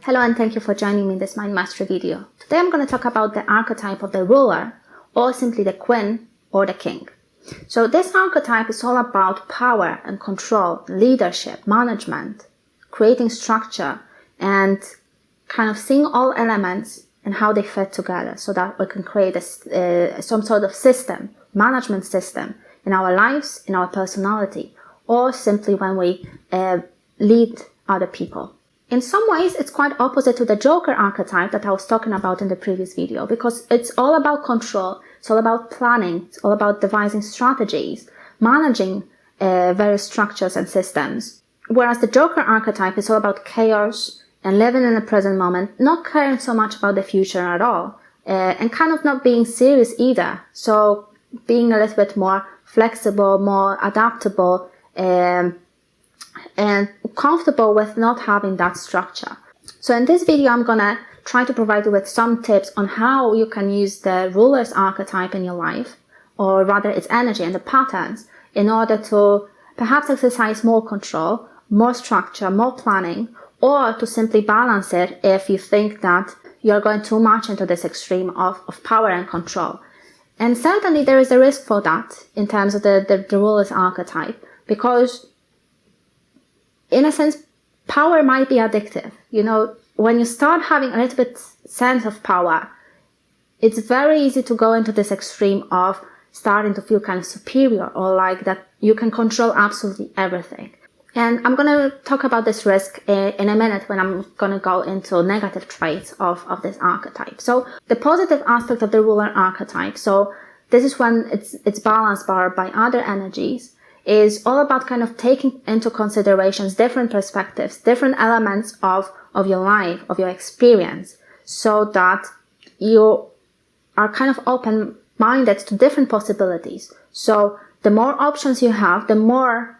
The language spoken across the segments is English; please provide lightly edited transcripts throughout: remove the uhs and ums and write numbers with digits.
Hello and thank you for joining me in this Mind Mastery video. Today I'm going to talk about the archetype of the ruler, or simply the queen or the king. So this archetype is all about power and control, leadership, management, creating structure, and kind of seeing all elements and how they fit together so that we can create some sort of system, management system in our lives, in our personality, or simply when we lead other people. In some ways, it's quite opposite to the Joker archetype that I was talking about in the previous video, because it's all about control, it's all about planning, it's all about devising strategies, managing various structures and systems. Whereas the Joker archetype is all about chaos and living in the present moment, not caring so much about the future at all, and kind of not being serious either. So being a little bit more flexible, more adaptable, and comfortable with not having that structure. So in this video, I'm gonna try to provide you with some tips on how you can use the ruler's archetype in your life, or rather its energy and the patterns, in order to perhaps exercise more control, more structure, more planning, or to simply balance it if you think that you're going too much into this extreme of power and control. And certainly there is a risk for that in terms of the ruler's archetype, because in a sense, power might be addictive. You know, when you start having a little bit sense of power, it's very easy to go into this extreme of starting to feel kind of superior, or like that you can control absolutely everything. And I'm going to talk about this risk in a minute when I'm going to go into negative traits of this archetype. So the positive aspect of the ruler archetype, so this is when it's balanced by other energies, is all about kind of taking into considerations different perspectives, different elements of your life, of your experience, so that you are kind of open-minded to different possibilities. So the more options you have, the more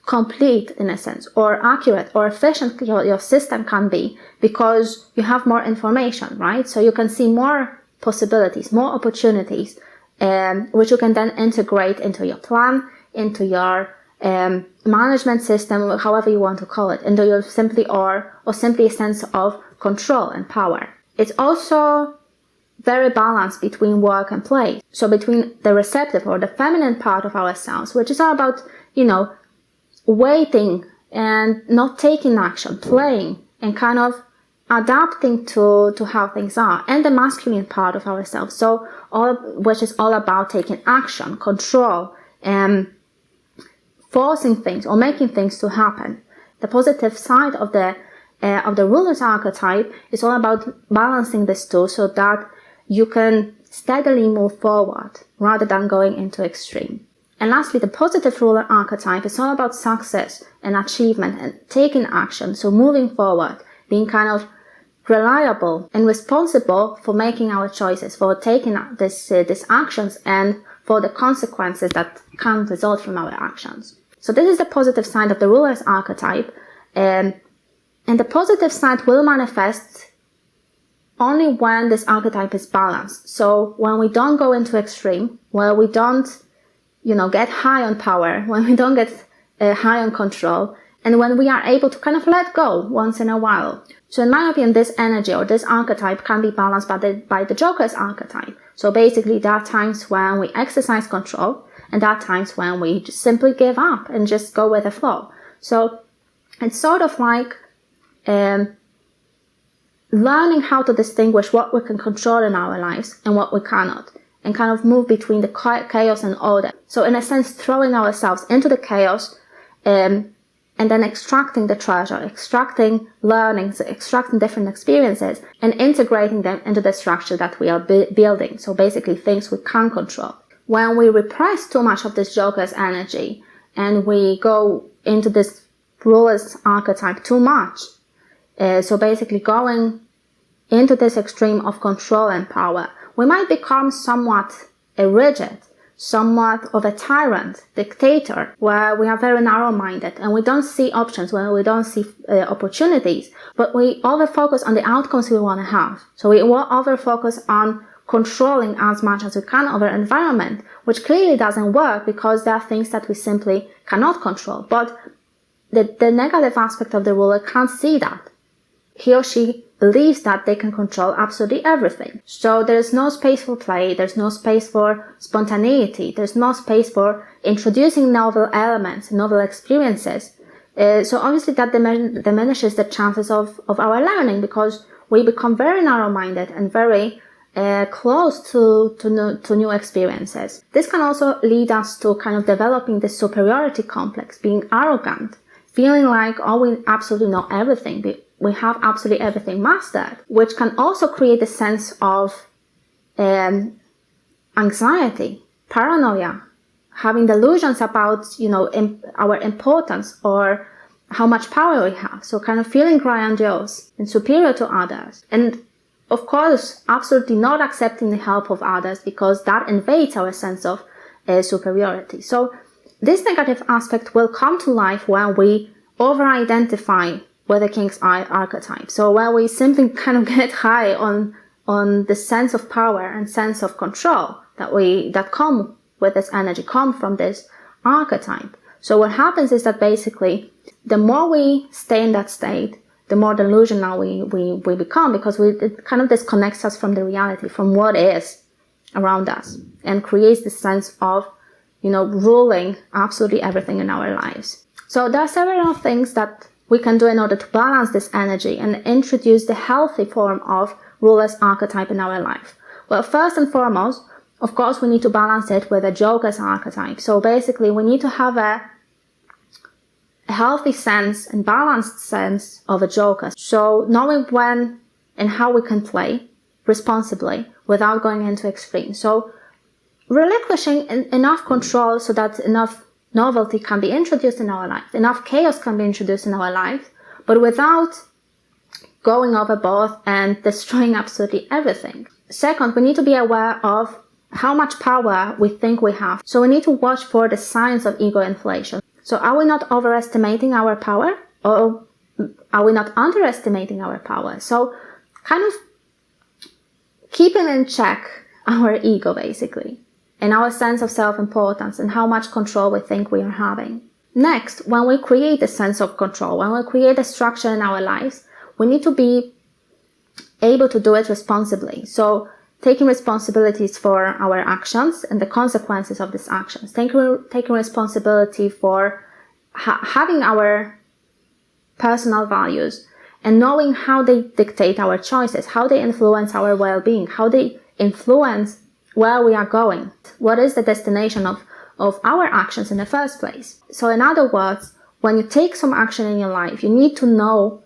complete, in a sense, or accurate or efficient your system can be, because you have more information, right? So you can see more possibilities, more opportunities, which you can then integrate into your plan, into your management system, however you want to call it, into your simply a sense of control and power. It's also very balanced between work and play. So between the receptive or the feminine part of ourselves, which is all about, waiting and not taking action, playing and kind of adapting to how things are, and the masculine part of ourselves, which is all about taking action, control, and forcing things or making things to happen. The positive side of the ruler's archetype is all about balancing this two, so that you can steadily move forward rather than going into extreme. And lastly, the positive ruler archetype is all about success and achievement and taking action, so moving forward, being kind of reliable and responsible for making our choices, for taking these actions, and for the consequences that can result from our actions. So this is the positive side of the ruler's archetype, and the positive side will manifest only when this archetype is balanced. So when we don't go into extreme, where we don't, get high on power, when we don't get high on control, and when we are able to kind of let go once in a while. So in my opinion, this energy or this archetype can be balanced by the Joker's archetype. So basically, there are times when we exercise control, and there are times when we just simply give up and just go with the flow. So it's sort of like learning how to distinguish what we can control in our lives and what we cannot, and kind of move between the chaos and order. So in a sense, throwing ourselves into the chaos, and then extracting the treasure, extracting learnings, extracting different experiences, and integrating them into the structure that we are building. So basically things we can control. When we repress too much of this Joker's energy, and we go into this ruler's archetype too much, so basically going into this extreme of control and power, we might become somewhat rigid, somewhat of a tyrant, dictator, where we are very narrow-minded and we don't see options, when we don't see opportunities, but we over-focus on the outcomes we want to have. So we over-focus on controlling as much as we can over environment, which clearly doesn't work because there are things that we simply cannot control. But the negative aspect of the ruler can't see that. he or she believes that they can control absolutely everything. So there's no space for play, there's no space for spontaneity, there's no space for introducing novel elements, novel experiences. So obviously that diminishes the chances of our learning, because we become very narrow-minded and very close to new experiences. This can also lead us to kind of developing this superiority complex, being arrogant, feeling like, oh, we absolutely know everything, we have absolutely everything mastered, which can also create a sense of anxiety, paranoia, having delusions about, our importance or how much power we have. So kind of feeling grandiose and superior to others. And of course, absolutely not accepting the help of others, because that invades our sense of superiority. So this negative aspect will come to life when we over-identify with the King's Eye archetype. So when we simply kind of get high on the sense of power and sense of control that come with this energy, come from this archetype. So what happens is that basically, the more we stay in that state, the more delusional we become, because it kind of disconnects us from the reality, from what is around us, and creates this sense of, ruling absolutely everything in our lives. So there are several things that we can do in order to balance this energy and introduce the healthy form of ruler's archetype in our life. Well, first and foremost, of course, we need to balance it with a joker's archetype. So basically, we need to have a healthy sense and balanced sense of a joker. So knowing when and how we can play responsibly without going into extremes. So relinquishing enough control so that enough novelty can be introduced in our life, enough chaos can be introduced in our life, but without going overboard and destroying absolutely everything. Second, we need to be aware of how much power we think we have. So we need to watch for the signs of ego inflation. So are we not overestimating our power, or are we not underestimating our power? So kind of keeping in check our ego, basically, and our sense of self-importance and how much control we think we are having. Next, when we create a sense of control, when we create a structure in our lives, we need to be able to do it responsibly. So taking responsibilities for our actions and the consequences of these actions, taking responsibility for having our personal values and knowing how they dictate our choices, how they influence our well-being, how they influence where we are going, what is the destination of our actions in the first place. So in other words, when you take some action in your life, you need to know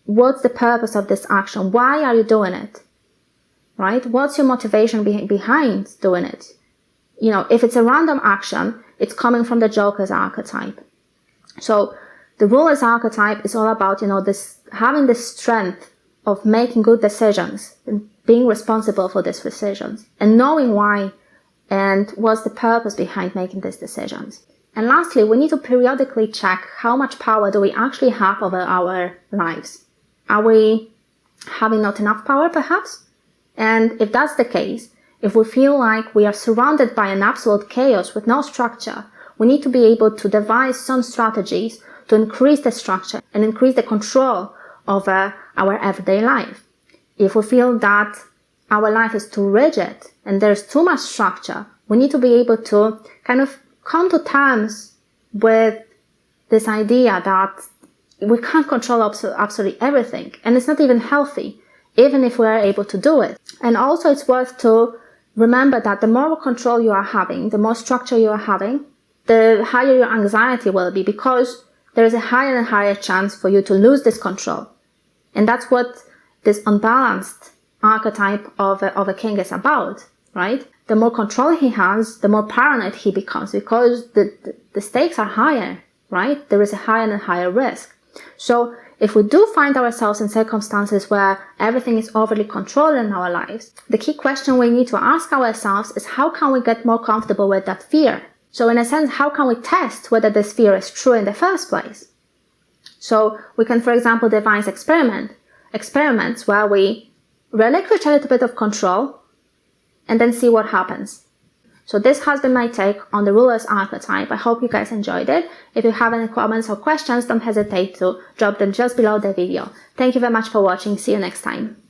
what's the purpose of this action, why are you doing it? Right? What's your motivation behind doing it? If it's a random action, it's coming from the joker's archetype. So the ruler's archetype is all about, having the strength of making good decisions and being responsible for these decisions and knowing why and what's the purpose behind making these decisions. And lastly, we need to periodically check how much power do we actually have over our lives. Are we having not enough power, perhaps? And if that's the case, if we feel like we are surrounded by an absolute chaos with no structure, we need to be able to devise some strategies to increase the structure and increase the control over our everyday life. If we feel that our life is too rigid and there's too much structure, we need to be able to kind of come to terms with this idea that we can't control absolutely everything, and it's not even healthy, even if we are able to do it. And also it's worth to remember that the more control you are having, the more structure you are having, the higher your anxiety will be, because there is a higher and higher chance for you to lose this control. And that's what this unbalanced archetype of a king is about, right? The more control he has, the more paranoid he becomes, because the stakes are higher, right? There is a higher and higher risk. So if we do find ourselves in circumstances where everything is overly controlled in our lives, the key question we need to ask ourselves is, how can we get more comfortable with that fear? So in a sense, how can we test whether this fear is true in the first place? So we can, for example, devise experiments where we relinquish a little bit of control and then see what happens. So this has been my take on the ruler's archetype. I hope you guys enjoyed it. If you have any comments or questions, don't hesitate to drop them just below the video. Thank you very much for watching. See you next time.